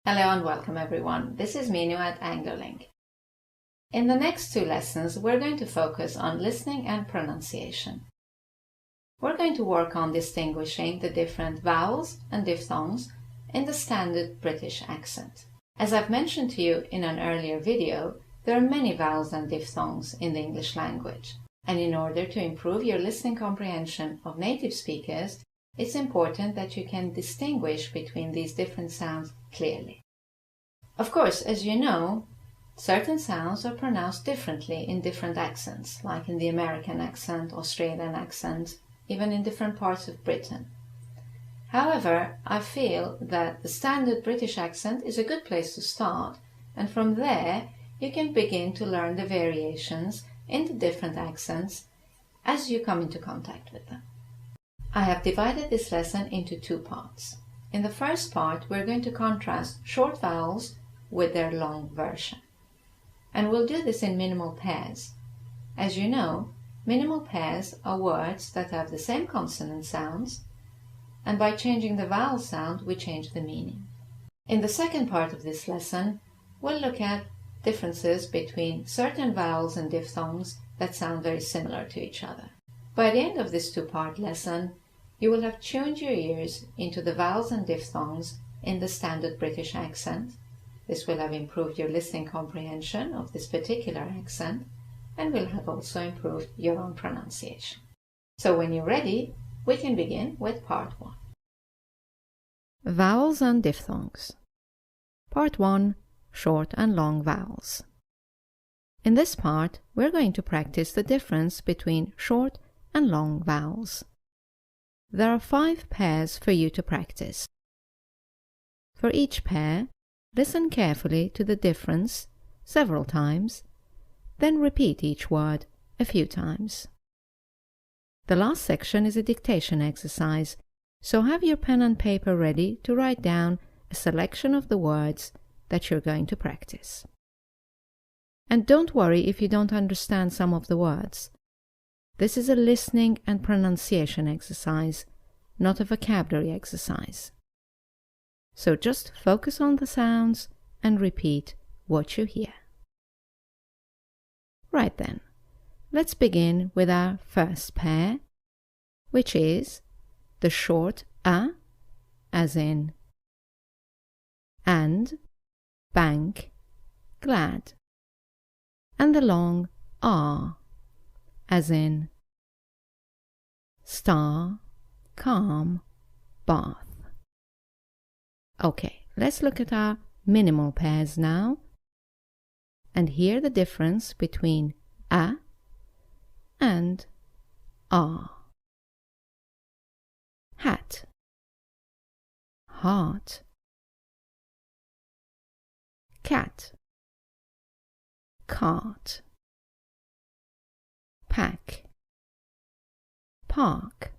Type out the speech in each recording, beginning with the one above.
Hello and welcome everyone. This is Minu at AngloLink. In the next two lessons, we're going to focus on listening and pronunciation. We're going to work on distinguishing the different vowels and diphthongs in the standard British accent. As I've mentioned to you in an earlier video, there are many vowels and diphthongs in the English language. And in order to improve your listening comprehension of native speakers, it's important that you can distinguish between these different sounds clearly. Of course, as you know, certain sounds are pronounced differently in different accents, like in the American accent, Australian accent, even in different parts of Britain. However, I feel that the standard British accent is a good place to start, and from there you can begin to learn the variations in the different accents as you come into contact with them. I have divided this lesson into two parts. In the first part, we're going to contrast short vowels with their long version. And we'll do this in minimal pairs. As you know, minimal pairs are words that have the same consonant sounds, and by changing the vowel sound, we change the meaning. In the second part of this lesson, we'll look at differences between certain vowels and diphthongs that sound very similar to each other. By the end of this two-part lesson, you will have tuned your ears into the vowels and diphthongs in the standard British accent. This will have improved your listening comprehension of this particular accent and will have also improved your own pronunciation. So when you're ready, we can begin with part 1. Vowels and diphthongs. Part 1. Short and long vowels. In this part, we're going to practice the difference between short and long vowels. There are 5 pairs for you to practice. For each pair, listen carefully to the difference several times, then repeat each word a few times. The last section is a dictation exercise, so have your pen and paper ready to write down a selection of the words that you're going to practice. And don't worry if you don't understand some of the words. This is a listening and pronunciation exercise, not a vocabulary exercise. So just focus on the sounds and repeat what you hear. Right then, let's begin with our first pair, which is the short A, as in and, bank, glad, and the long R, as in star, calm, bath. Okay, let's look at our minimal pairs now and hear the difference between A and R. Hat, heart, cat, cart, pack, park,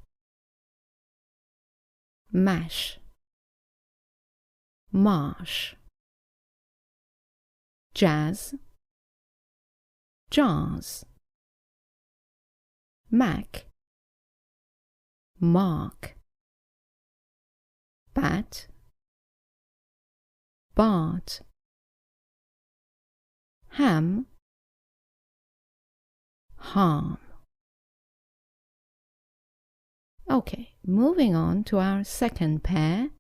mash, marsh, jazz, jars, mac, mark, bat, bart, ham, harm. Okay, moving on to our second pair,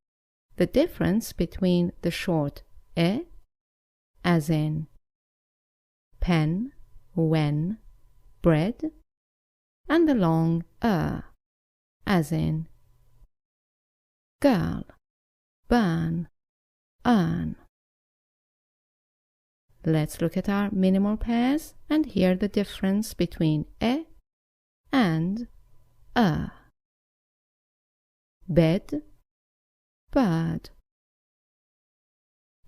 the difference between the short E, as in pen, when, bread, and the long as in girl, burn, earn. Let's look at our minimal pairs and hear the difference between E and bed, bird,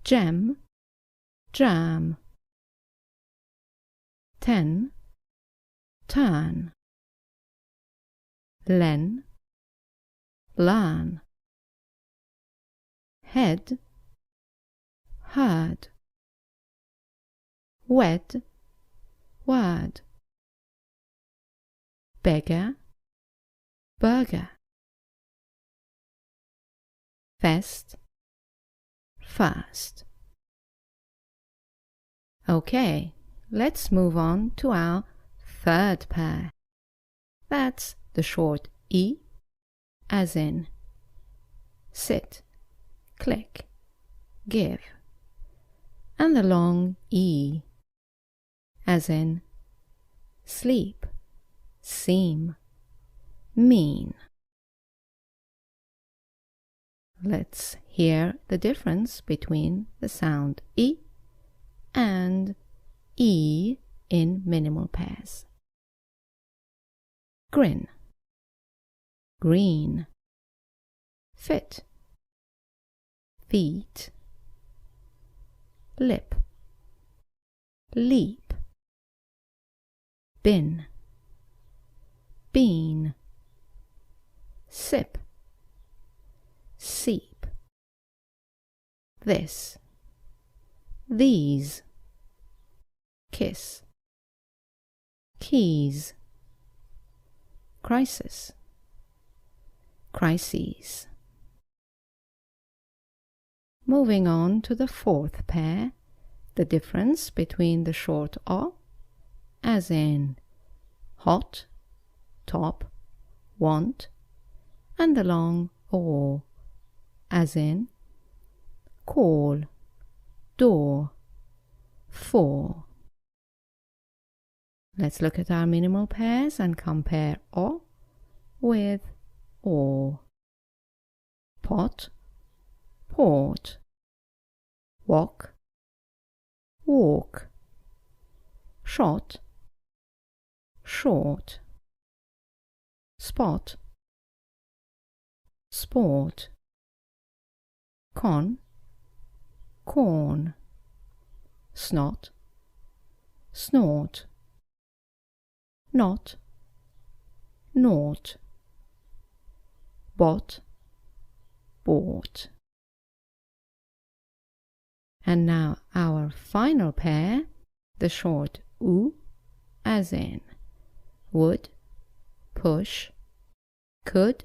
gem, jam, 10, turn, len, learn, head, heard, wed, word, beggar, burger, fest, first. Okay, let's move on to our third pair. That's the short E, as in sit, click, give, and the long E, as in sleep, seem, mean. Let's hear the difference between the sound E and E in minimal pairs. Grin, green, fit, feet, lip, leap, bin, bean, sip, seep, this, these, kiss, keys, crisis, crises. Moving on to the fourth pair, the difference between the short O, as in hot, top, want, and the long O, as in call, door, for. Let's look at our minimal pairs and compare O with or. Pot, port, walk, walk, shot, short, spot, sport, con, corn, snot, snort, not, naught, bought, bought. And now our final pair, the short oo, as in would, push, could,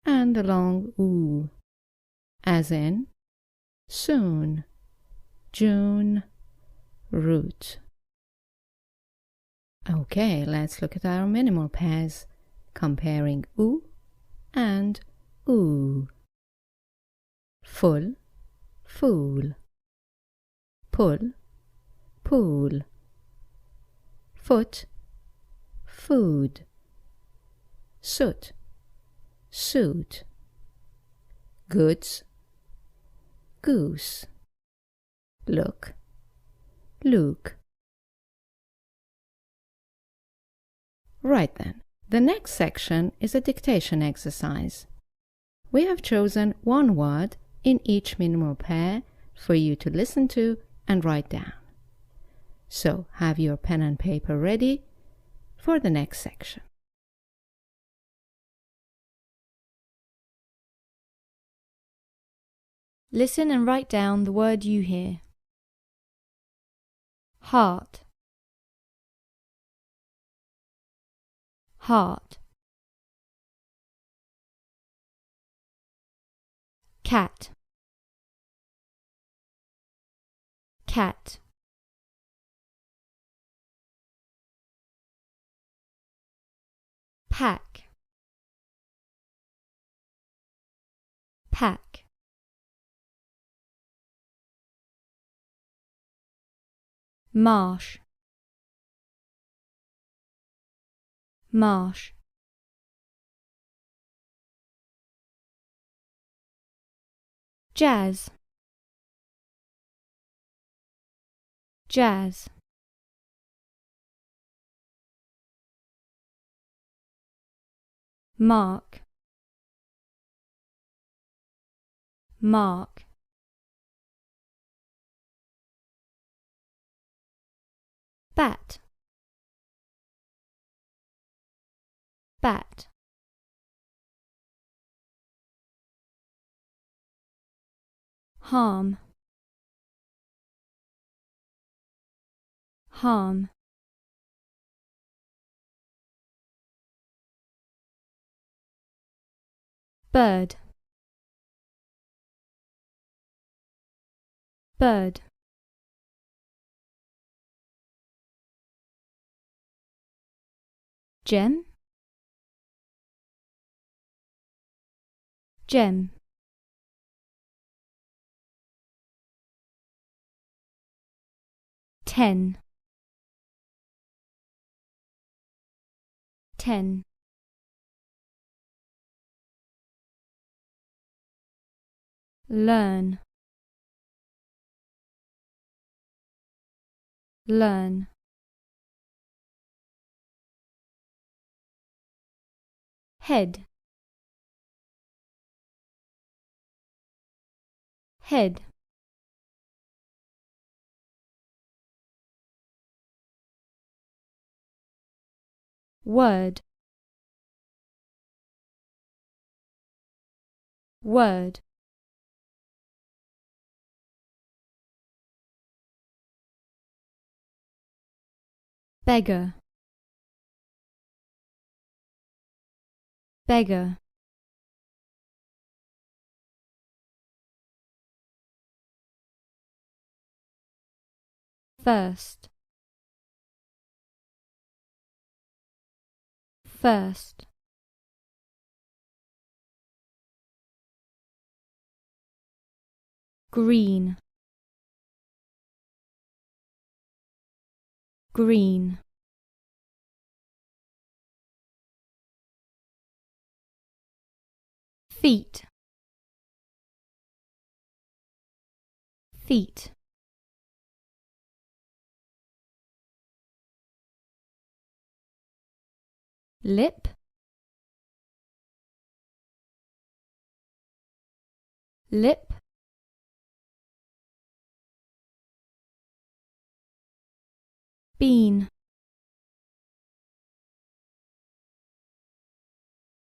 and the long oo, as in soon, June, root. Okay, let's look at our minimal pairs, comparing oo and oo. Full, fool, pull, pool, foot, food, soot, suit, goods, goose, look, Luke. Right then, the next section is a dictation exercise. We have chosen one word in each minimal pair for you to listen to and write down. So have your pen and paper ready for the next section. Listen and write down the word you hear. Heart, heart. Cat, cat. Pack, pack. Marsh, marsh. Jazz, jazz. Mark, mark. Bat, bat. Harm, harm. Bird, bird, gem, gem, ten, ten, learn, learn, head, head, word, word, beggar, beggar, first, first, green, green, feet, feet, lip, lip, bean,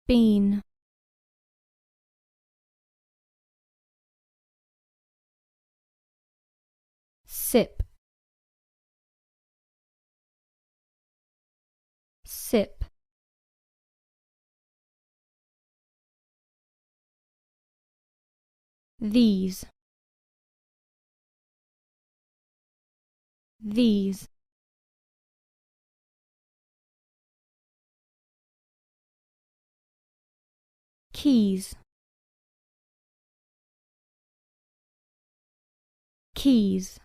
bean, sip, sip, these, these, keys, keys,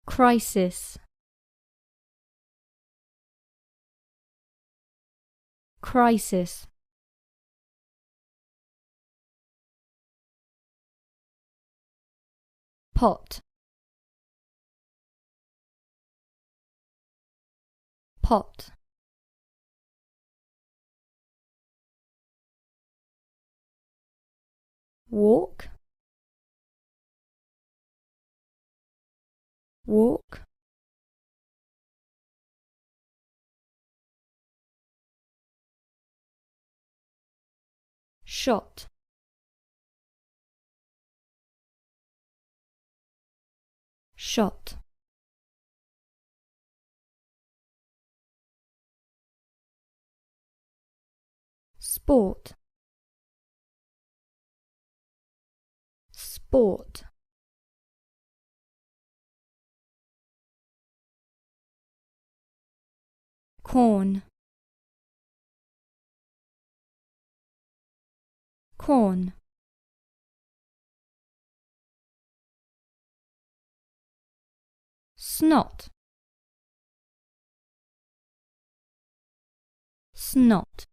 crisis, crisis, pot, pot, walk, walk, shot, shot, sport, sport, corn, corn, snot, snot,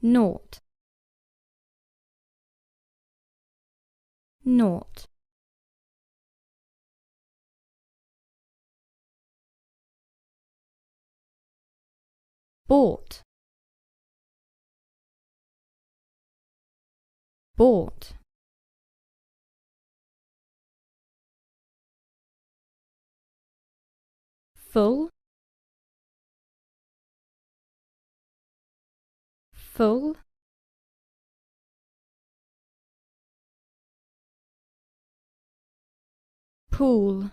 naught, naught, bought, bought, full, full, pool,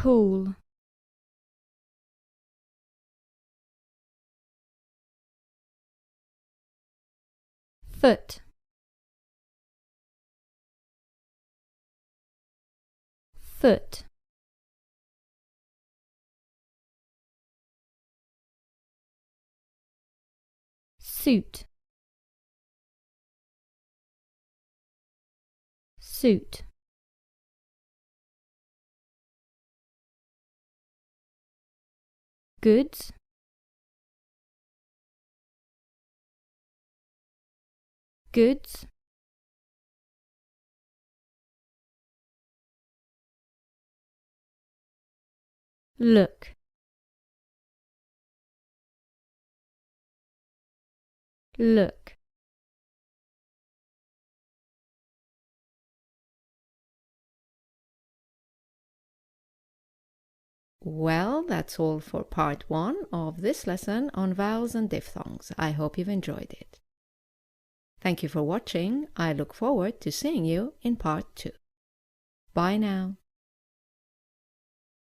pool, foot, foot, suit, suit, goods, goods, look, look. Well, that's all for part 1 of this lesson on vowels and diphthongs. I hope you've enjoyed it. Thank you for watching. I look forward to seeing you in part 2. Bye now.